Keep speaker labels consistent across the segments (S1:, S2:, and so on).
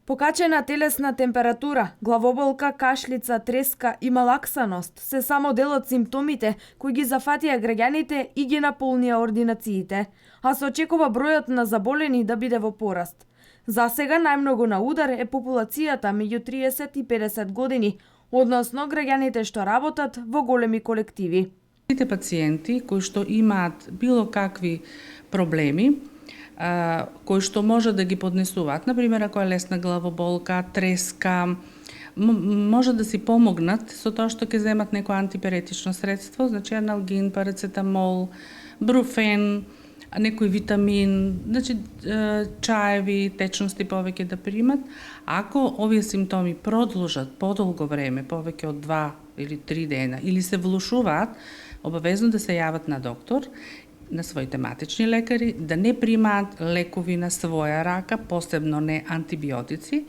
S1: Покачена телесна температура, главоболка, кашлица, треска и малаксаност се само дел од симптомите кои ги зафатија граѓаните и ги наполнија ординациите, а се очекува бројот на заболени да биде во пораст. За сега најмногу на удар е популацијата меѓу 30 и 50 години, односно граѓаните што работат во големи колективи.
S2: Сите пациенти кои што имаат било какви проблеми, кои што може да ги поднесуваат, например, ако е лесна главоболка, треска, може да си помогнат со тоа што ќе земат некој антипиретично средство, значи аналгин, парацетамол, бруфен, некој витамин, значи чаеви, течности повеќе да примат. Ако овие симптоми продолжат подолго време, повеќе од 2 или 3 дена, или се влошуваат, обавезно да се јават на доктор, на своите матични лекари, да не примаат лекови на своја рака, посебно не антибиотици,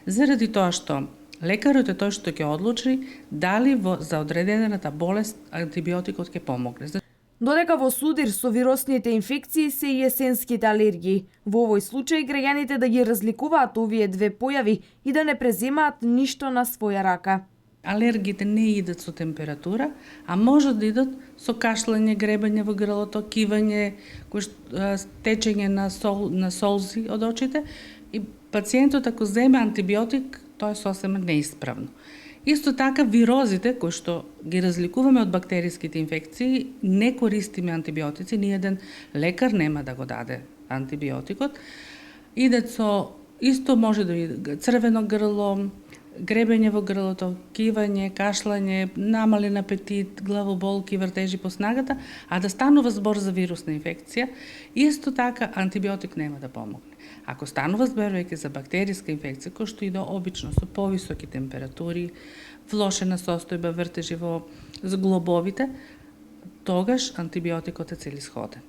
S2: заради тоа што лекарот е тој што ќе одлучи дали за одредената болест антибиотикот ќе помогне.
S1: Додека во судир со вирусните инфекции се и есенските алергии. Во овој случај граѓаните да ги разликуваат овие две појави и да не преземаат ништо на своја рака.
S2: Алергиите не идат со температура, а може да идат со кашлање, гребање во грлото, кивање, течење на солзи од очите, и пациентот ако земе антибиотик, тоа е сосема неисправно. Исто така вирозите, кои што ги разликуваме од бактериските инфекции, не користиме антибиотици, ни еден лекар нема да го даде антибиотикот. Идат со, исто може да биде црвено грло, гребење во грлото, кивање, кашлање, намален апетит, главоболки, вртежи по снагата, а да станува збор за вирусна инфекција, исто така антибиотик нема да помогне. Ако станува збор веќе за бактериска инфекција, кој што иде обично со повисоки температури, влошена состојба, вртежи во зглобовите, тогаш антибиотикот е целисходен.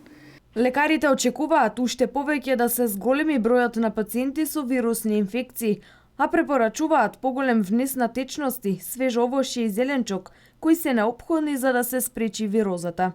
S1: Лекарите очекуваат уште повеќе да се зголеми бројот на пациенти со вирусни инфекции, а препорачуваат поголем внес на течности, свежо овошје и зеленчук, кои се неопходни за да се спречи вирозата.